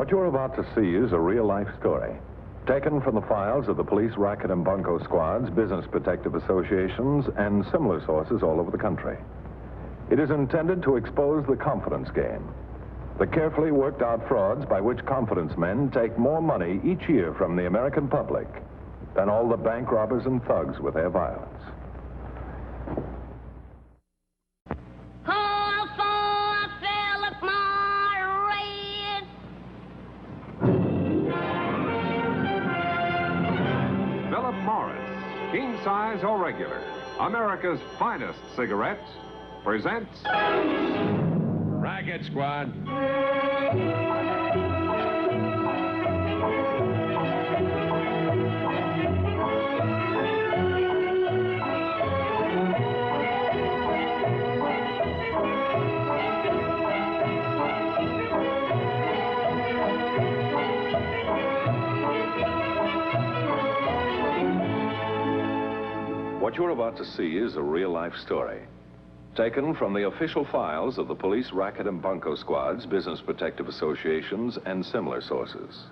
What you're about to see is a real-life story, taken from the files of the police racket and bunco squads, business protective associations, and similar sources all over the country. It is intended to expose the confidence game, the carefully worked-out frauds by which confidence men take more money each year from the American public than all the bank robbers and thugs with their violence. King size or regular, America's finest cigarettes presents Racket Squad. What you're about to see is a real-life story, taken from the official files of the police racket and bunco squads, business protective associations, and similar sources.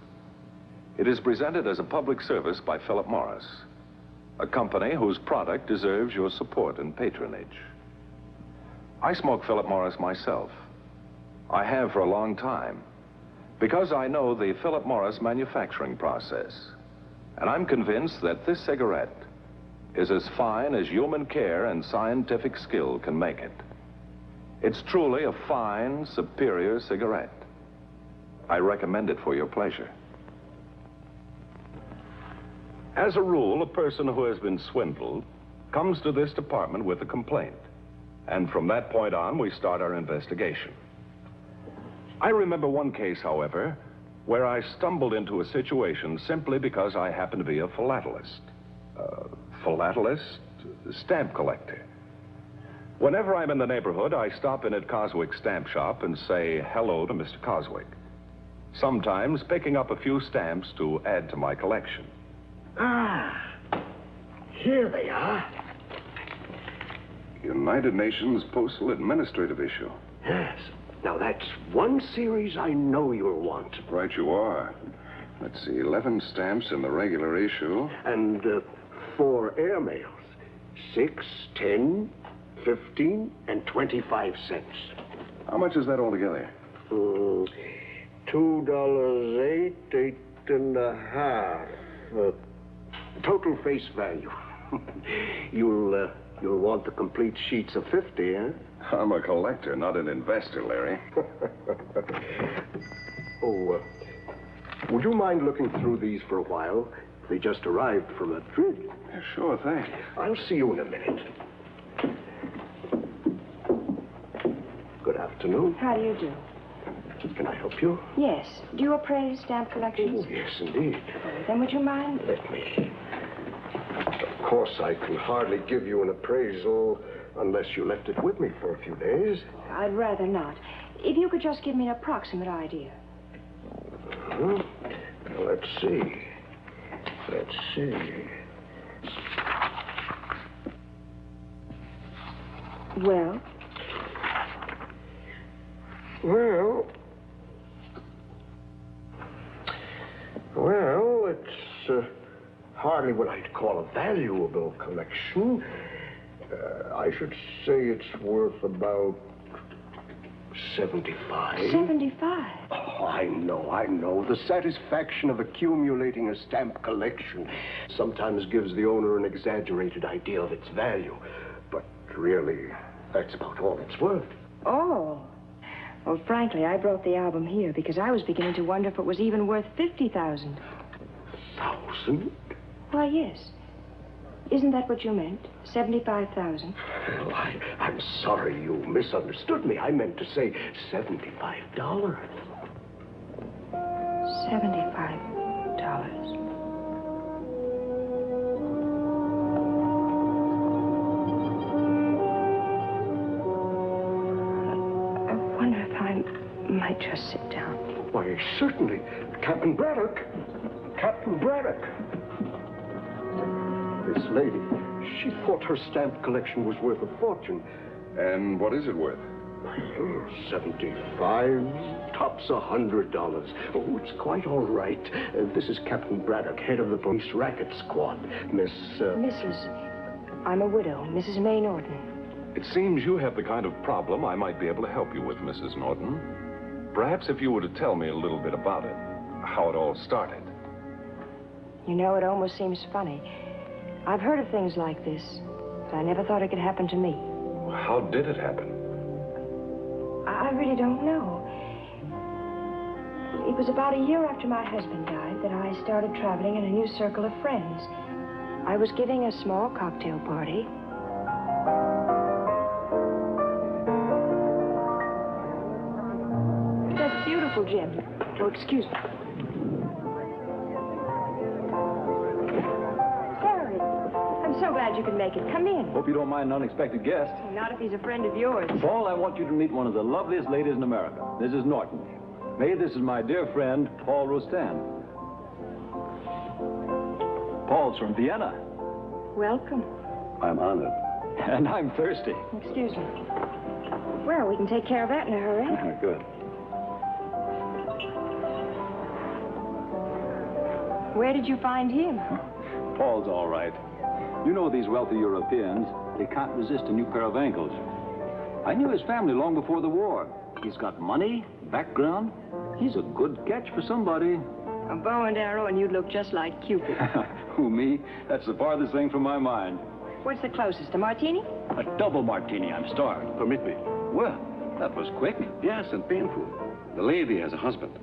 It is presented as a public service by Philip Morris, a company whose product deserves your support and patronage. I smoke Philip Morris myself. I have for a long time, because I know the Philip Morris manufacturing process, and I'm convinced that this cigarette is as fine as human care and scientific skill can make it. It's truly a fine, superior cigarette. I recommend it for your pleasure. As a rule, a person who has been swindled comes to this department with a complaint. And from that point on, we start our investigation. I remember one case, however, where I stumbled into a situation simply because I happened to be a philatelist. Philatelist, stamp collector. Whenever I'm in the neighborhood, I stop in at Coswick's stamp shop and say hello to Mr. Coswick. Sometimes picking up a few stamps to add to my collection. Ah, here they are. United Nations Postal Administrative issue. Yes. Now that's one series I know you'll want. Right you are. Let's see, 11 stamps in the regular issue. And 4 airmails. 6, 10, 15, and 25 cents. How much is that altogether? $2, 8 and a half. Total face value. You'll want the complete sheets of 50, huh? I'm a collector, not an investor, Larry. Would you mind looking through these for a while? They just arrived from Madrid. Yeah, sure thing. I'll see you in a minute. Good afternoon. How do you do? Can I help you? Yes. Do you appraise stamp collections? Oh, yes, indeed. Then would you mind? Let me. Of course, I can hardly give you an appraisal unless you left it with me for a few days. I'd rather not. If you could just give me an approximate idea. Well, let's see. Let's see. Well? Well, it's hardly what I'd call a valuable collection. I should say it's worth about 75. 75? Oh, I know. The satisfaction of accumulating a stamp collection sometimes gives the owner an exaggerated idea of its value. But really, that's about all it's worth. Oh. Well, frankly, I brought the album here because I was beginning to wonder if it was even worth 50,000. 1,000? Why, yes. Isn't that what you meant? 75,000? Well, I'm sorry you misunderstood me. I meant to say $75. $75. I wonder if I might just sit down. Why, certainly. Captain Braddock. Captain Braddock. This lady, she thought her stamp collection was worth a fortune. And what is it worth? $75, tops $100. Oh, it's quite all right. This is Captain Braddock, head of the police racket squad. I'm a widow, Mrs. May Norton. It seems you have the kind of problem I might be able to help you with, Mrs. Norton. Perhaps if you were to tell me a little bit about it, how it all started. You know, it almost seems funny. I've heard of things like this, but I never thought it could happen to me. How did it happen? I really don't know. It was about a year after my husband died that I started traveling in a new circle of friends. I was giving a small cocktail party. That's beautiful, Jim. Oh, excuse me. Harry, I'm so glad you could make it. Come in. Hope you don't mind an unexpected guest. Not if he's a friend of yours. Paul, I want you to meet one of the loveliest ladies in America, Mrs. Norton. May, this is my dear friend, Paul Rostand. Paul's from Vienna. Welcome. I'm honored. And I'm thirsty. Excuse me. Well, we can take care of that in a hurry. Good. Where did you find him? Paul's all right. You know these wealthy Europeans, they can't resist a new pair of ankles. I knew his family long before the war. He's got money, background. He's a good catch for somebody. A bow and arrow, and you'd look just like Cupid. Who, me? That's the farthest thing from my mind. What's the closest, a martini? A double martini, I'm starved. Permit me. Well, that was quick. Yes, and painful. The lady has a husband.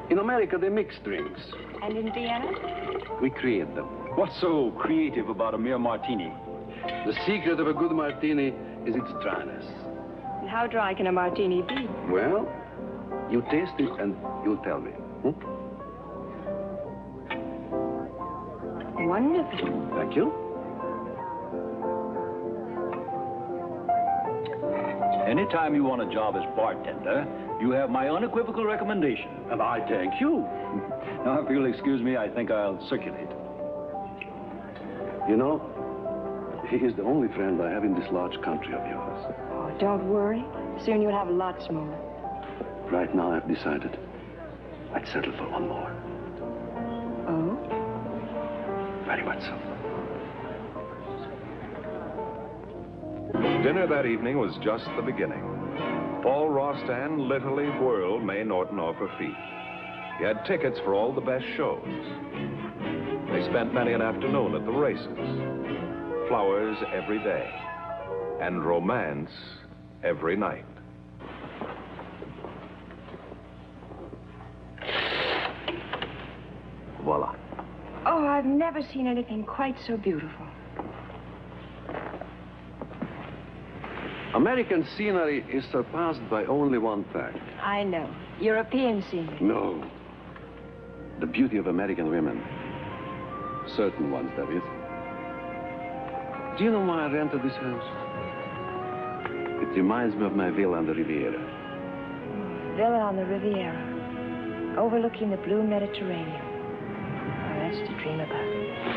In America, they mix drinks. And in Vienna? We create them. What's so creative about a mere martini? The secret of a good martini is its dryness. And how dry can a martini be? Well, you taste it and you'll tell me. Wonderful. Thank you. Anytime you want a job as bartender, you have my unequivocal recommendation. And I thank you. Now, if you'll excuse me, I think I'll circulate. You know, he is the only friend I have in this large country of yours. Oh, don't worry. Soon you'll have lots more. Right now, I've decided I'd settle for one more. Oh? Very much so. Dinner that evening was just the beginning. Paul Rostand literally whirled May Norton off her feet. He had tickets for all the best shows. They spent many an afternoon at the races. Flowers every day. And romance every night. Voila. Oh, I've never seen anything quite so beautiful. American scenery is surpassed by only one fact. I know. European scenery. No. The beauty of American women. Certain ones, that is. Do you know why I rented this house? It reminds me of my villa on the Riviera. Villa on the Riviera. Overlooking the blue Mediterranean. Oh, that's to dream about.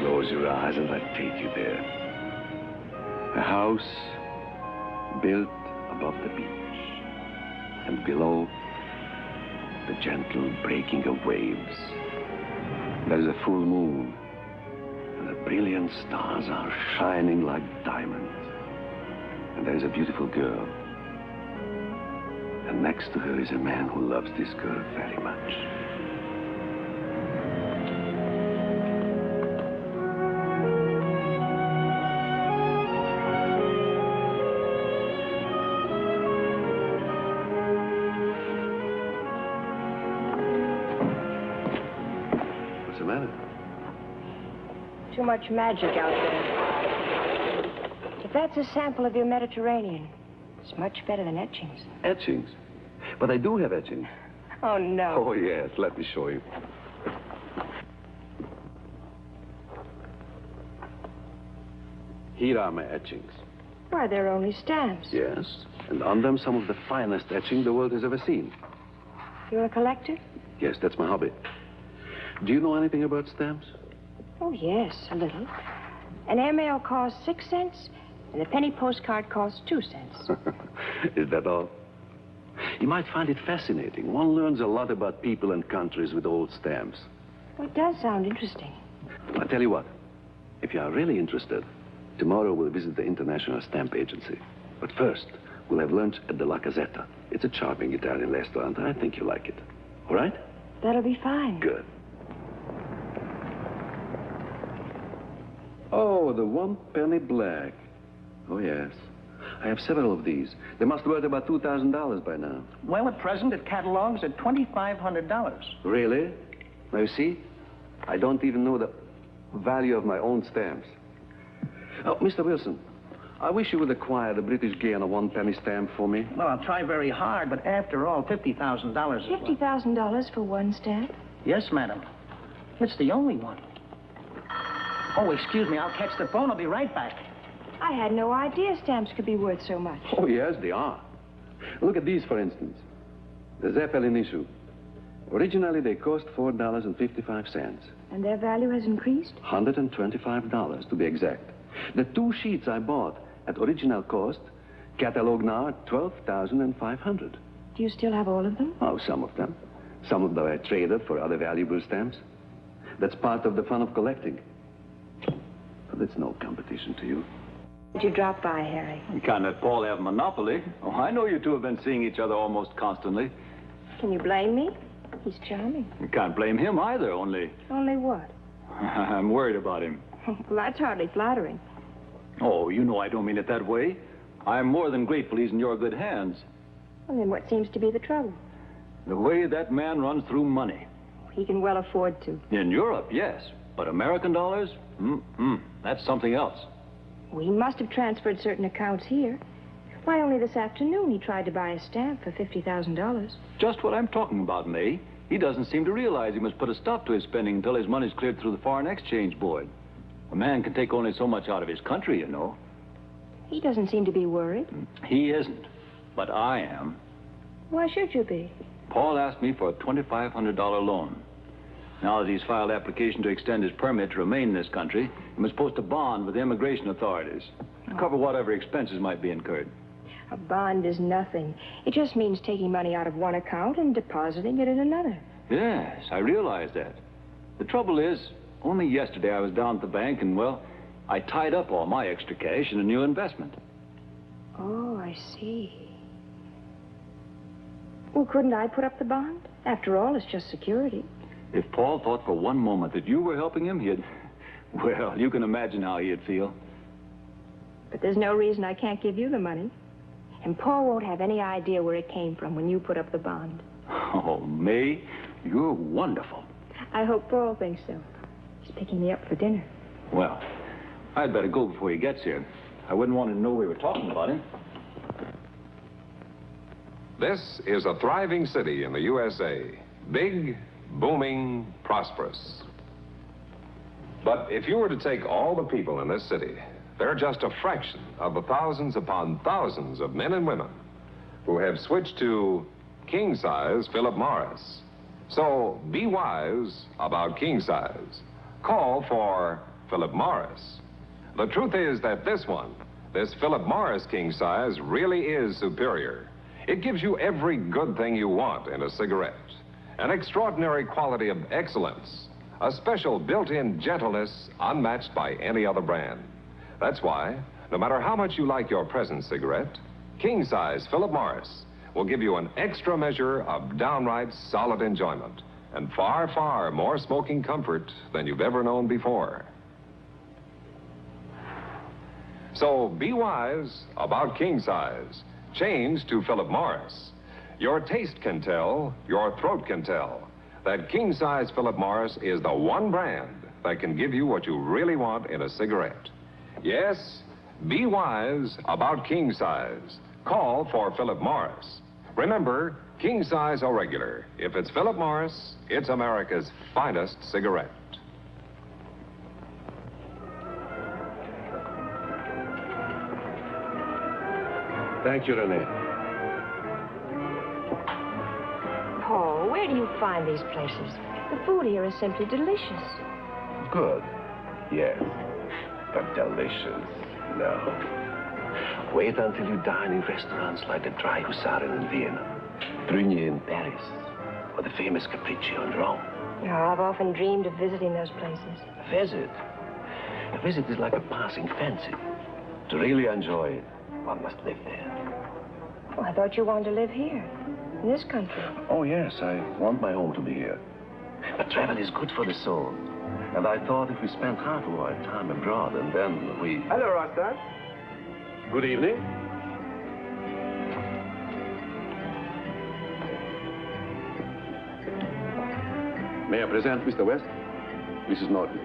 Close your eyes and I'll take you there. A house built above the beach. And below, the gentle breaking of waves. There is a full moon. And the brilliant stars are shining like diamonds. And there is a beautiful girl. And next to her is a man who loves this girl very much. What's the matter? Too much magic out there. If that's a sample of your Mediterranean, it's much better than etchings. Etchings? But I do have etchings. Oh, no. Oh, yes. Let me show you. Here are my etchings. Why, they're only stamps. Yes. And on them, some of the finest etching the world has ever seen. You're a collector? Yes, that's my hobby. Do you know anything about stamps? Oh, yes, a little. An airmail costs 6 cents, And the penny postcard costs 2 cents. Is that all? You might find it fascinating. One learns a lot about people and countries with old stamps. Well, it does sound interesting. I'll tell you what. If you are really interested, tomorrow we'll visit the International Stamp Agency. But first, we'll have lunch at the La Casetta. It's a charming Italian restaurant. I think you'll like it. All right? That'll be fine. Good. Oh, the 1 penny black. Oh, yes. I have several of these. They must be worth about $2,000 by now. Well, at present, it catalogs at $2,500. Really? Now, you see, I don't even know the value of my own stamps. Oh, Mr. Wilson, I wish you would acquire the British Guiana 1 penny stamp for me. Well, I'll try very hard, but after all, $50,000 is... $50,000 for one stamp? Yes, madam. It's the only one. Oh, excuse me, I'll catch the phone. I'll be right back. I had no idea stamps could be worth so much. Oh, yes, they are. Look at these, for instance. The Zeppelin issue. Originally, they cost $4.55. And their value has increased? $125, to be exact. The 2 sheets I bought at original cost catalog now at $12,500. Do you still have all of them? Oh, some of them. Some of them I traded for other valuable stamps. That's part of the fun of collecting. But it's no competition to you. Did you drop by, Harry? You can't let Paul have a monopoly. Oh, I know you two have been seeing each other almost constantly. Can you blame me? He's charming. You can't blame him either, only... Only what? I'm worried about him. Well, that's hardly flattering. Oh, you know I don't mean it that way. I'm more than grateful he's in your good hands. Well, then what seems to be the trouble? The way that man runs through money. He can well afford to. In Europe, yes. But American dollars? That's something else. Well, he must have transferred certain accounts here. Why, only this afternoon he tried to buy a stamp for $50,000. Just what I'm talking about, May. He doesn't seem to realize he must put a stop to his spending until his money's cleared through the Foreign Exchange Board. A man can take only so much out of his country, you know. He doesn't seem to be worried. He isn't. But I am. Why should you be? Paul asked me for a $2,500 loan. Now that he's filed application to extend his permit to remain in this country, he must post a bond with the immigration authorities to cover whatever expenses might be incurred. A bond is nothing. It just means taking money out of one account and depositing it in another. Yes, I realize that. The trouble is, only yesterday I was down at the bank and, well, I tied up all my extra cash in a new investment. Oh, I see. Well, couldn't I put up the bond? After all, it's just security. If Paul thought for one moment that you were helping him, he'd... Well, you can imagine how he'd feel. But there's no reason I can't give you the money. And Paul won't have any idea where it came from when you put up the bond. Oh, May, you're wonderful. I hope Paul thinks so. He's picking me up for dinner. Well, I'd better go before he gets here. I wouldn't want him to know we were talking about him. This is a thriving city in the USA. Big, booming, prosperous. But if you were to take all the people in this city, they're just a fraction of the thousands upon thousands of men and women who have switched to king-size Philip Morris. So be wise about king-size. Call for Philip Morris. The truth is that this Philip Morris king-size really is superior. It gives you every good thing you want in a cigarette. An extraordinary quality of excellence. A special built-in gentleness unmatched by any other brand. That's why, no matter how much you like your present cigarette, king-size Philip Morris will give you an extra measure of downright solid enjoyment and far, far more smoking comfort than you've ever known before. So be wise about king-size. Change to Philip Morris. Your taste can tell, your throat can tell, that king-size Philip Morris is the one brand that can give you what you really want in a cigarette. Yes, be wise about king-size. Call for Philip Morris. Remember, king-size or regular. If it's Philip Morris, it's America's finest cigarette. Thank you, Renee. Paul, where do you find these places? The food here is simply delicious. Good. Yes. But delicious. No. Wait until you dine in restaurants like the Drei Husaren in Vienna, Brunier in Paris, or the famous Capriccio in Rome. Now, I've often dreamed of visiting those places. A visit? A visit is like a passing fancy. To really enjoy it, one must live there. Oh, I thought you wanted to live here, in this country. Oh, yes, I want my home to be here. But travel is good for the soul. And I thought if we spent half of our time abroad and then we... Hello, Rostad. Good evening. May I present Mr. West? Mrs. Norton.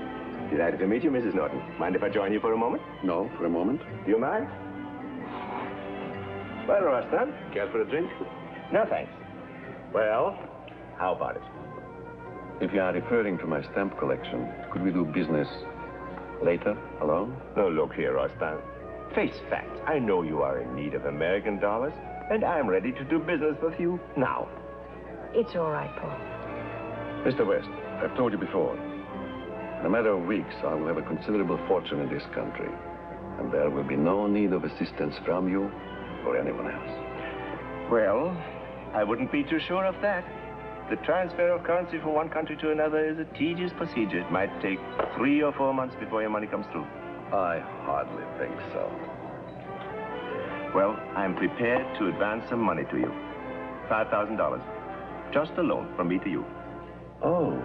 Delighted to meet you, Mrs. Norton. Mind if I join you for a moment? No, for a moment. Do you mind? Well, Rostad. Care for a drink? No, thanks. Well, how about it? If you are referring to my stamp collection, could we do business later, alone? No, look here, Rostad. Face facts. I know you are in need of American dollars, and I'm ready to do business with you now. It's all right, Paul. Mr. West, I've told you before, in a matter of weeks, I will have a considerable fortune in this country, and there will be no need of assistance from you or anyone else. Well, I wouldn't be too sure of that. The transfer of currency from one country to another is a tedious procedure. It might take 3 or 4 months before your money comes through. I hardly think so. Well, I'm prepared to advance some money to you. $5,000. Just a loan from me to you. Oh,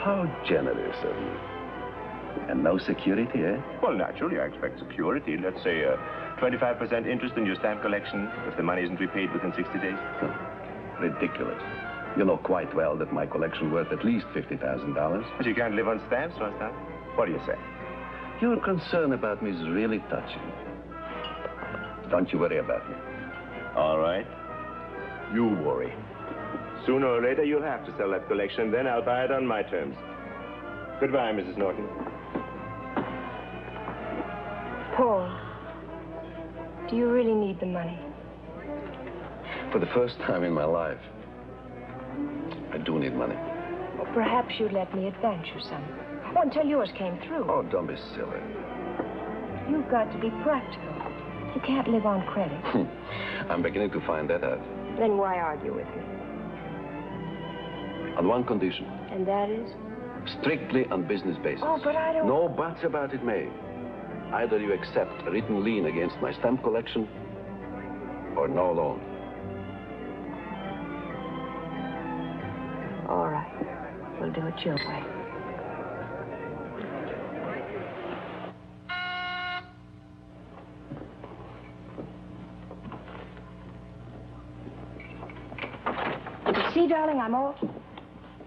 how generous of you. And no security, eh? Well, naturally, I expect security. Let's say 25% interest in your stamp collection if the money isn't repaid within 60 days. Ridiculous. You know quite well that my collection worth at least $50,000. But you can't live on stamps, Rostad. What do you say? Your concern about me is really touching. Don't you worry about me. All right. You worry. Sooner or later, you'll have to sell that collection. Then I'll buy it on my terms. Goodbye, Mrs. Norton. Paul, do you really need the money? For the first time in my life, I do need money. Well, perhaps you'd let me advance you some. Oh, until yours came through. Oh, don't be silly. You've got to be practical. You can't live on credit. I'm beginning to find that out. Then why argue with me? On one condition. And that is? Strictly on business basis. Oh, but I don't... No buts about it, May. Either you accept a written lien against my stamp collection, or no loan. All right. We'll do it your way. See, darling, I'm off.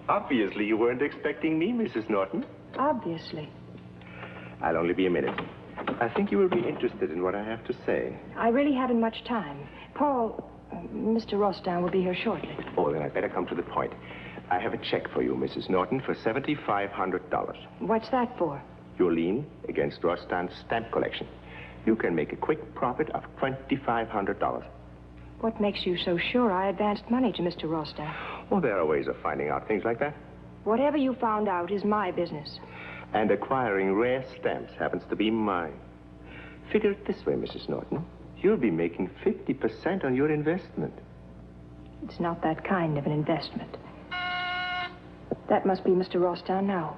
Obviously, you weren't expecting me, Mrs. Norton. Obviously. I'll only be a minute. I think you will be interested in what I have to say. I really haven't much time. Paul, Mr. Rostown will be here shortly. Oh, then I'd better come to the point. I have a check for you, Mrs. Norton, for $7,500. What's that for? Your lien against Rostown's stamp collection. You can make a quick profit of $2,500. What makes you so sure I advanced money to Mr. Rostown? Oh, there are ways of finding out things like that. Whatever you found out is my business. And acquiring rare stamps happens to be mine. Figure it this way, Mrs. Norton. You'll be making 50% on your investment. It's not that kind of an investment. That must be Mr. Rostown now.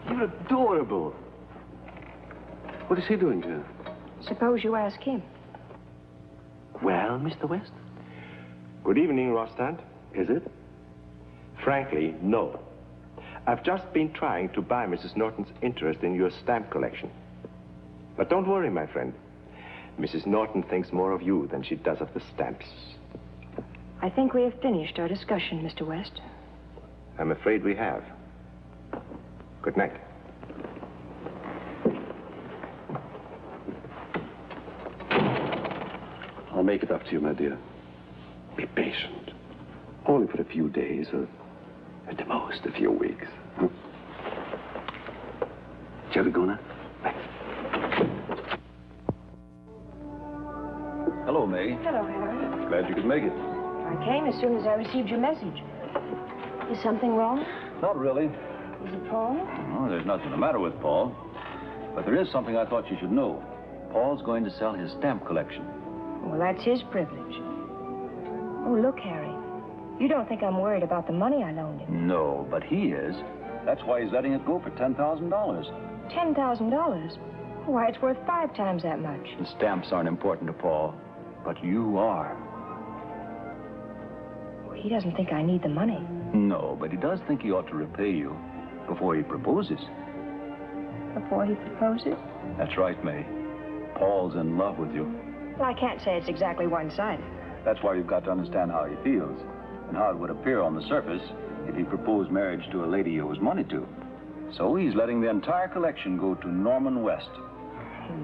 You're adorable. What is he doing here? Suppose you ask him. Well, Mr. West? Good evening, Rostand. Is it? Frankly, no. I've just been trying to buy Mrs. Norton's interest in your stamp collection. But don't worry, my friend. Mrs. Norton thinks more of you than she does of the stamps. I think we have finished our discussion, Mr. West. I'm afraid we have. Good night. I'll make it up to you, my dear. Be patient. Only for a few days, or at the most, a few weeks. Huh? Shall we go now? Hello, May. Hello, Harry. Glad you could make it. I came as soon as I received your message. Is something wrong? Not really. Is it Paul? Oh, there's nothing the matter with Paul. But there is something I thought you should know. Paul's going to sell his stamp collection. Well, that's his privilege. Oh, look, Harry. You don't think I'm worried about the money I loaned him? No, but he is. That's why he's letting it go for $10,000. $10,000? Why, it's worth 5 times that much. The stamps aren't important to Paul, but you are. He doesn't think I need the money. No, but he does think he ought to repay you before he proposes. Before he proposes? That's right, May. Paul's in love with you. Well, I can't say it's exactly one-sided. That's why you've got to understand how he feels and how it would appear on the surface if he proposed marriage to a lady he owes money to. So he's letting the entire collection go to Norman West.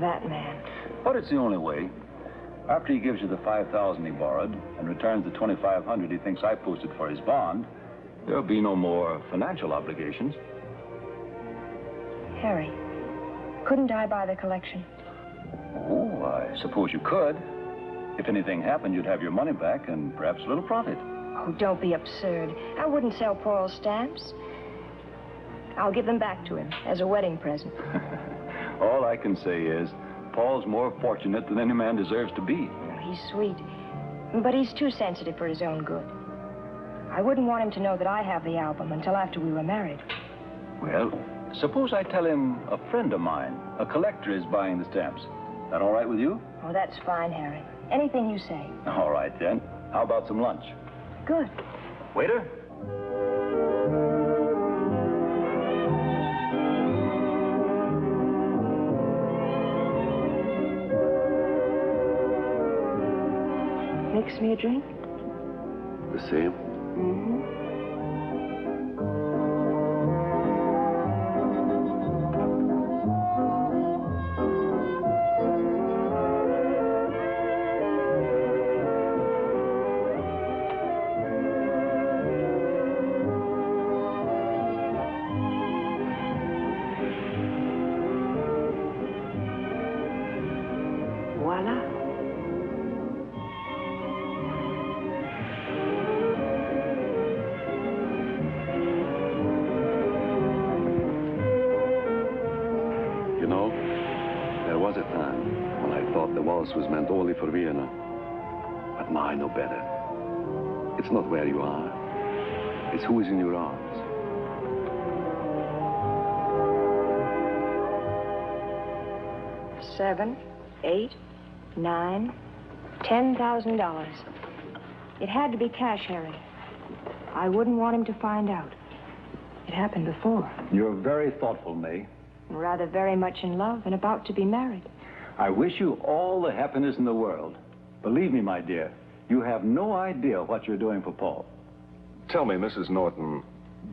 That man. But it's the only way. After he gives you the $5,000 he borrowed and returns the $2,500 he thinks I posted for his bond, there'll be no more financial obligations. Harry, couldn't I buy the collection? Oh, I suppose you could. If anything happened, you'd have your money back and perhaps a little profit. Oh, don't be absurd. I wouldn't sell Paul's stamps. I'll give them back to him as a wedding present. All I can say is, Paul's more fortunate than any man deserves to be. He's sweet, but he's too sensitive for his own good. I wouldn't want him to know that I have the album until after we were married. Well, suppose I tell him a friend of mine, a collector, is buying the stamps. That all right with you? Oh, that's fine, Harry. Anything you say. All right, then. How about some lunch? Good. Waiter? Mix me a drink? The same? Mm-hmm. Was meant only for Vienna. But now I know better. It's not where you are. It's who is in your arms. $7, $8, $9, $10,000. It had to be cash, Harry. I wouldn't want him to find out. It happened before. You're very thoughtful, May. Rather very much in love and about to be married. I wish you all the happiness in the world. Believe me, my dear, you have no idea what you're doing for Paul. Tell me, Mrs. Norton,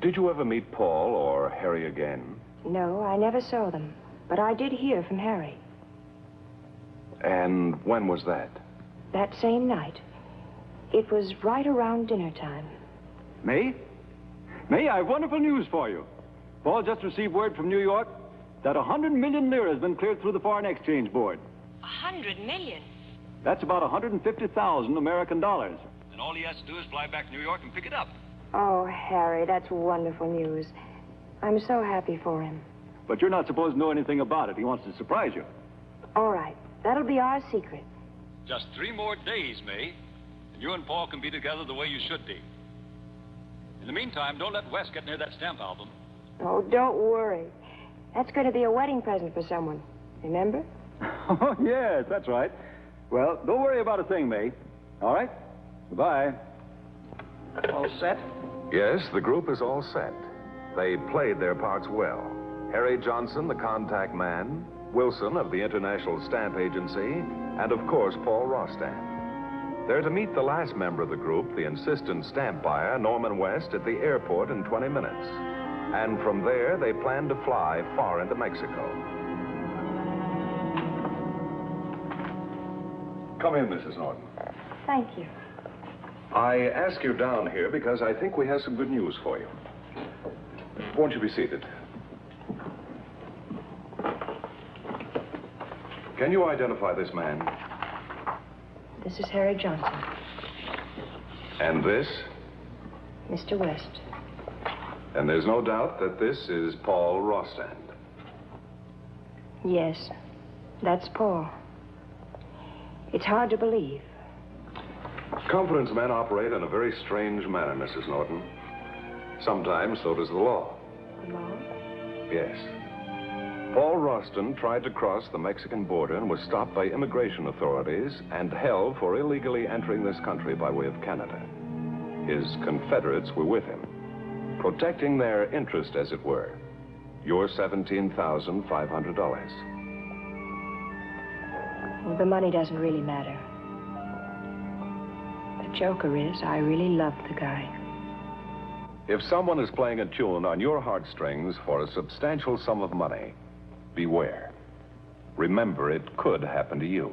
did you ever meet Paul or Harry again? No, I never saw them. But I did hear from Harry. And when was that? That same night. It was right around dinner time. May? May, I have wonderful news for you. Paul just received word from New York that 100 million lira has been cleared through the Foreign Exchange Board. 100 million? That's about 150,000 American dollars. And all he has to do is fly back to New York and pick it up. Oh, Harry, that's wonderful news. I'm so happy for him. But you're not supposed to know anything about it. He wants to surprise you. All right. That'll be our secret. Just 3 more days, May, and you and Paul can be together the way you should be. In the meantime, don't let Wes get near that stamp album. Oh, don't worry. That's going to be a wedding present for someone. Remember? Oh, yes, that's right. Well, don't worry about a thing, May. All right? Goodbye. All set? Yes, the group is all set. They played their parts well. Harry Johnson, the contact man, Wilson of the International Stamp Agency, and of course, Paul Rostand. They're to meet the last member of the group, the insistent stamp buyer, Norman West, at the airport in 20 minutes. And from there, they plan to fly far into Mexico. Come in, Mrs. Norton. Thank you. I ask you down here because I think we have some good news for you. Won't you be seated? Can you identify this man? This is Harry Johnson. And this? Mr. West. And there's no doubt that this is Paul Rostand. Yes, that's Paul. It's hard to believe. Confidence men operate in a very strange manner, Mrs. Norton. Sometimes so does the law. The law? Yes. Paul Roston tried to cross the Mexican border and was stopped by immigration authorities and held for illegally entering this country by way of Canada. His Confederates were with him, protecting their interest, as it were. Your $17,500. Well, the money doesn't really matter. The joker is, I really love the guy. If someone is playing a tune on your heartstrings for a substantial sum of money, beware. Remember, it could happen to you.